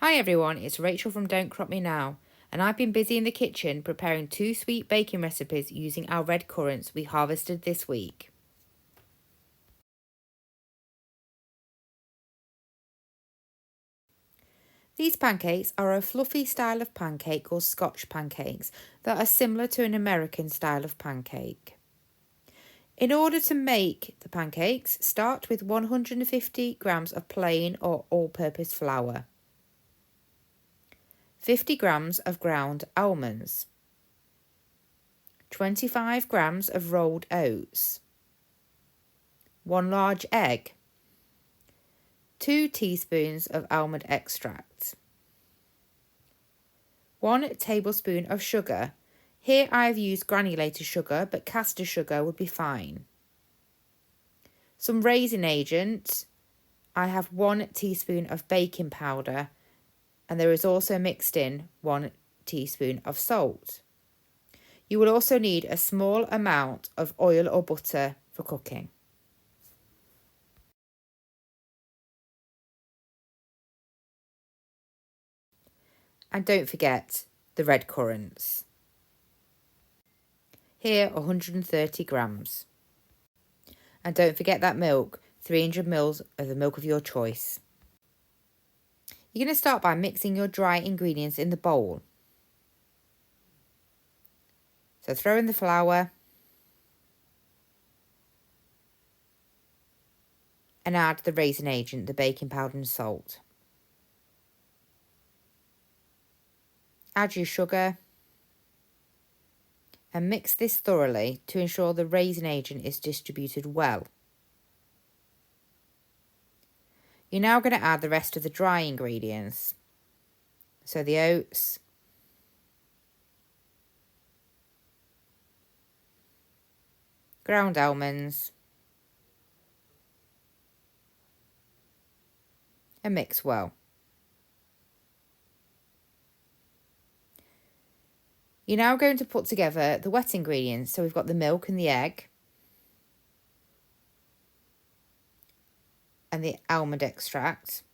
Hi everyone, it's Rachel from Don't Crop Me Now, and I've been busy in the kitchen preparing 2 sweet baking recipes using our red currants we harvested this week. These pancakes are a fluffy style of pancake called Scotch pancakes that are similar to an American style of pancake. In order to make the pancakes, start with 150 grams of plain or all-purpose flour, 50 grams of ground almonds, 25 grams of rolled oats, 1 large egg, 2 teaspoons of almond extract, 1 tablespoon of sugar. Here I have used granulated sugar, but caster sugar would be fine. Some raisin agent. I have 1 teaspoon of baking powder, and there is also mixed in 1 teaspoon of salt. You will also need a small amount of oil or butter for cooking. And don't forget the red currants. Here 130 grams. And don't forget that milk, 300 ml of the milk of your choice. You're going to start by mixing your dry ingredients in the bowl. So throw in the flour and add the raisin agent, the baking powder and salt. Add your sugar and mix this thoroughly to ensure the raisin agent is distributed well. You're now going to add the rest of the dry ingredients. So the oats, ground almonds, and mix well. You're now going to put together the wet ingredients. So we've got the milk and the egg and the almond extract.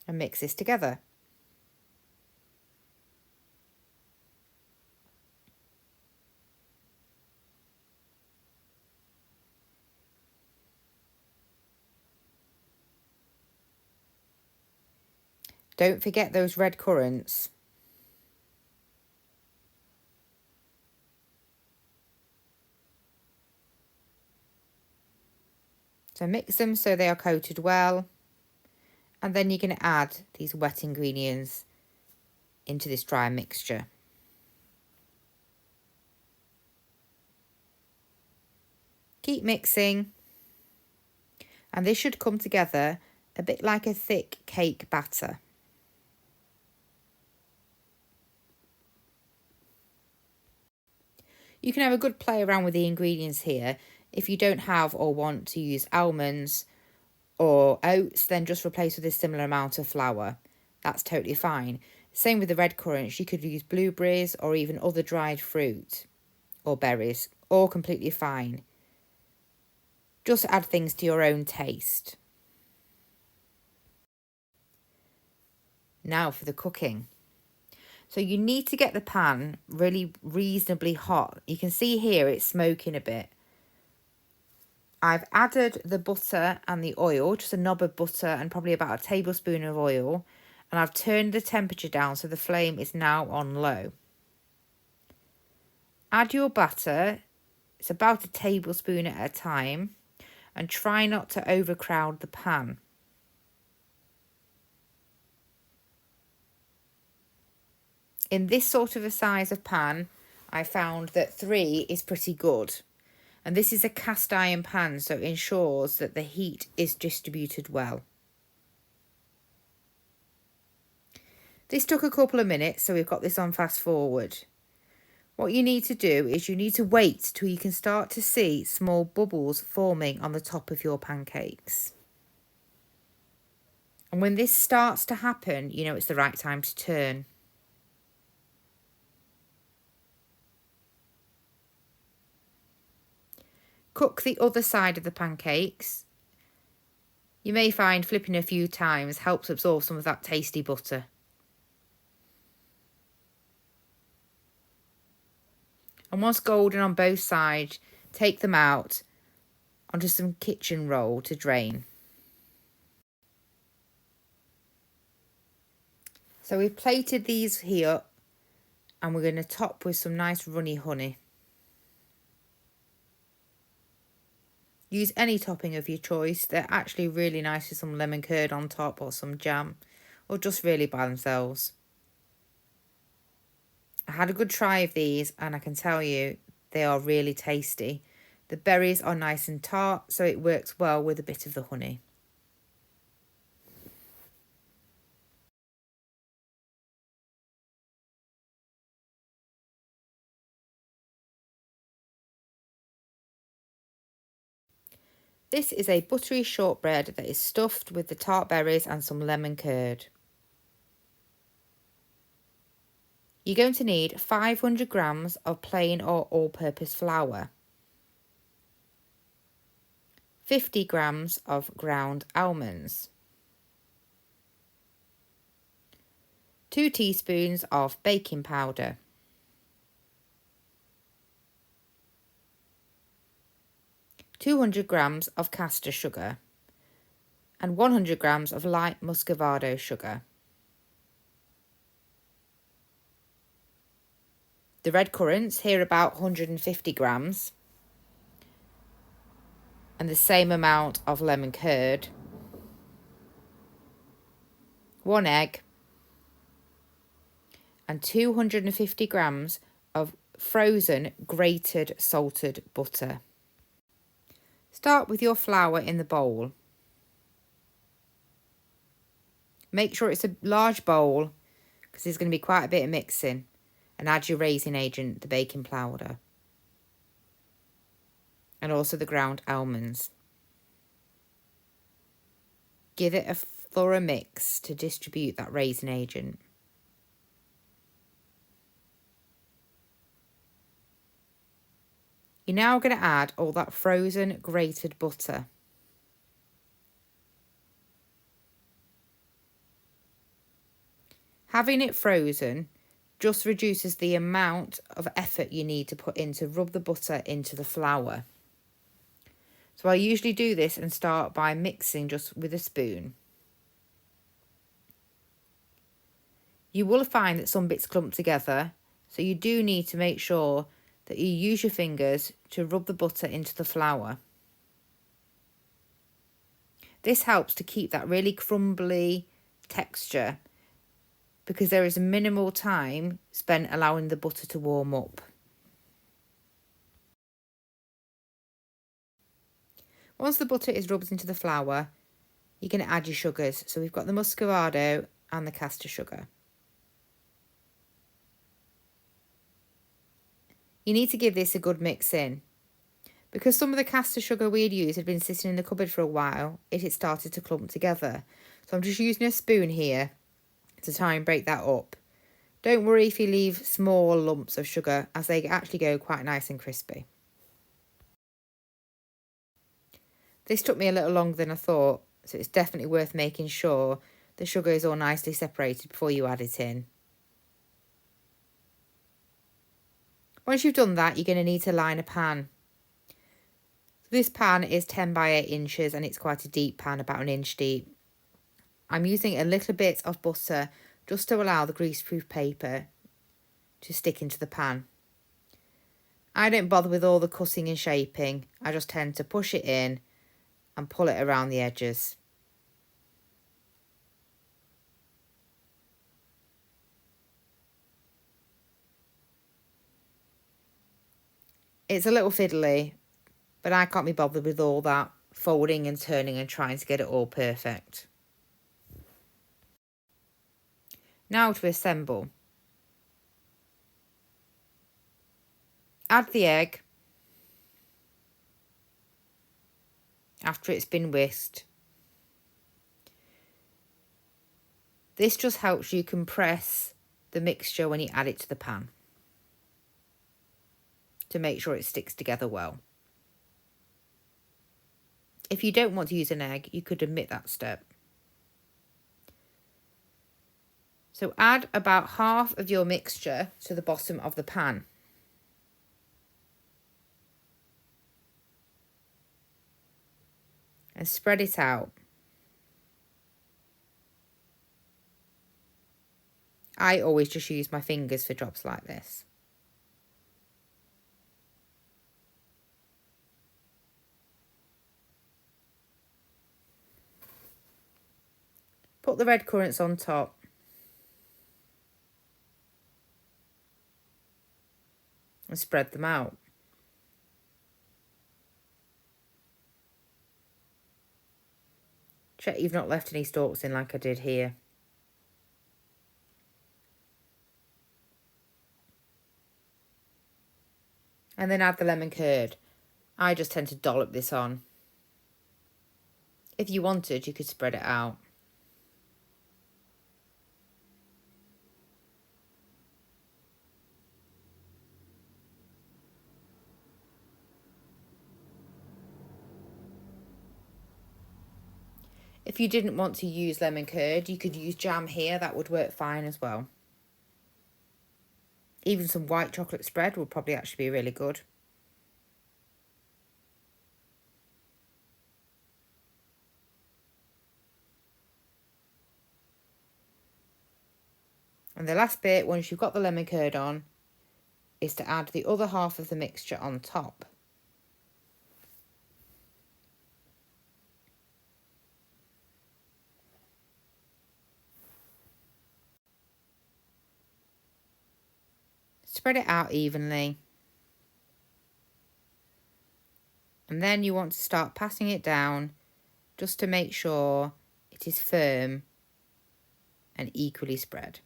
And mix this together. Don't forget those red currants. So mix them so they are coated well. And then you're going to add these wet ingredients into this dry mixture. Keep mixing. And this should come together a bit like a thick cake batter. You can have a good play around with the ingredients here. If you don't have or want to use almonds or oats, then just replace with a similar amount of flour. That's totally fine. Same with the red currants. You could use blueberries or even other dried fruit or berries, all completely fine. Just add things to your own taste. Now for the cooking. So you need to get the pan really reasonably hot. You can see here it's smoking a bit. I've added the butter and the oil, just a knob of butter and probably about a tablespoon of oil. And I've turned the temperature down so the flame is now on low. Add your batter. It's about a tablespoon at a time. And try not to overcrowd the pan. In this sort of a size of pan, I found that 3 is pretty good. And this is a cast iron pan, so it ensures that the heat is distributed well. This took a couple of minutes, so we've got this on fast forward. What you need to do is you need to wait till you can start to see small bubbles forming on the top of your pancakes. And when this starts to happen, you know it's the right time to turn. Cook the other side of the pancakes. You may find flipping a few times helps absorb some of that tasty butter. And once golden on both sides, take them out onto some kitchen roll to drain. So we've plated these here and we're going to top with some nice runny honey. Use any topping of your choice. They're actually really nice with some lemon curd on top or some jam, or just really by themselves. I had a good try of these and I can tell you they are really tasty. The berries are nice and tart, so it works well with a bit of the honey. This is a buttery shortbread that is stuffed with the tart berries and some lemon curd. You're going to need 500 grams of plain or all-purpose flour, 50 grams of ground almonds, 2 teaspoons of baking powder, 200 grams of caster sugar, and 100 grams of light muscovado sugar. The red currants, here about 150 grams, and the same amount of lemon curd, 1 egg, and 250 grams of frozen grated salted butter. Start with your flour in the bowl. Make sure it's a large bowl because there's going to be quite a bit of mixing, and add your raising agent, the baking powder, and also the ground almonds. Give it a thorough mix to distribute that raising agent. You're now going to add all that frozen grated butter. Having it frozen just reduces the amount of effort you need to put in to rub the butter into the flour. So I usually do this and start by mixing just with a spoon. You will find that some bits clump together, so you do need to make sure that you use your fingers to rub the butter into the flour. This helps to keep that really crumbly texture because there is a minimal time spent allowing the butter to warm up. Once the butter is rubbed into the flour, you're going to add your sugars. So we've got the muscovado and the caster sugar. You need to give this a good mix in. Because some of the caster sugar we had used had been sitting in the cupboard for a while, it had started to clump together. So I'm just using a spoon here to try and break that up. Don't worry if you leave small lumps of sugar, as they actually go quite nice and crispy. This took me a little longer than I thought, so it's definitely worth making sure the sugar is all nicely separated before you add it in. Once you've done that, you're going to need to line a pan. This pan is 10 by 8 inches and it's quite a deep pan, about 1 inch deep. I'm using a little bit of butter just to allow the greaseproof paper to stick into the pan. I don't bother with all the cutting and shaping. I just tend to push it in and pull it around the edges. It's a little fiddly, but I can't be bothered with all that folding and turning and trying to get it all perfect. Now to assemble. Add the egg after it's been whisked. This just helps you compress the mixture when you add it to the pan to make sure it sticks together well. If you don't want to use an egg, you could omit that step. So add about half of your mixture to the bottom of the pan. And spread it out. I always just use my fingers for jobs like this. Put the red currants on top. And spread them out. Check you've not left any stalks in like I did here. And then add the lemon curd. I just tend to dollop this on. If you wanted, you could spread it out. If you didn't want to use lemon curd, you could use jam here. That would work fine as well. Even some white chocolate spread would probably actually be really good. And the last bit, once you've got the lemon curd on, is to add the other half of the mixture on top. Spread it out evenly. And then you want to start passing it down just to make sure it is firm and equally spread.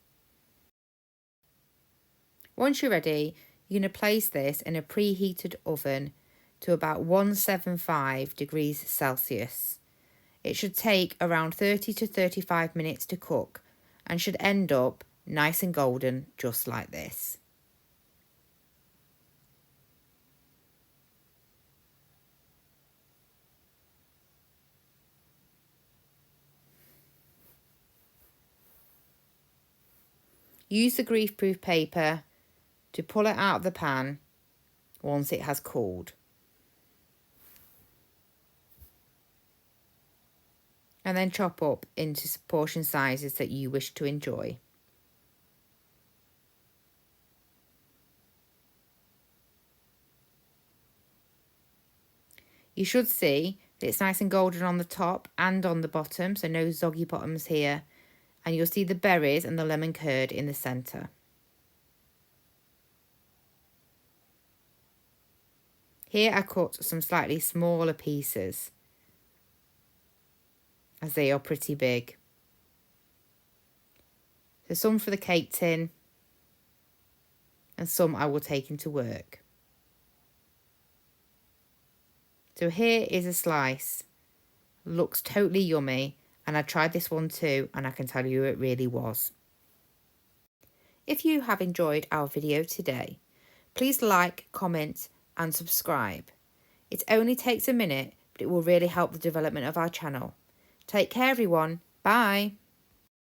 Once you're ready, you're going to place this in a preheated oven to about 175 degrees Celsius. It should take around 30 to 35 minutes to cook and should end up nice and golden just like this. Use the grease-proof paper to pull it out of the pan once it has cooled. And then chop up into portion sizes that you wish to enjoy. You should see that it's nice and golden on the top and on the bottom, so no soggy bottoms here. And you'll see the berries and the lemon curd in the centre. Here I cut some slightly smaller pieces, as they are pretty big. So some for the cake tin, and some I will take into work. So here is a slice. Looks totally yummy. And I tried this one too, and I can tell you it really was. If you have enjoyed our video today, please like, comment and subscribe. It only takes a minute, but it will really help the development of our channel. Take care everyone. Bye.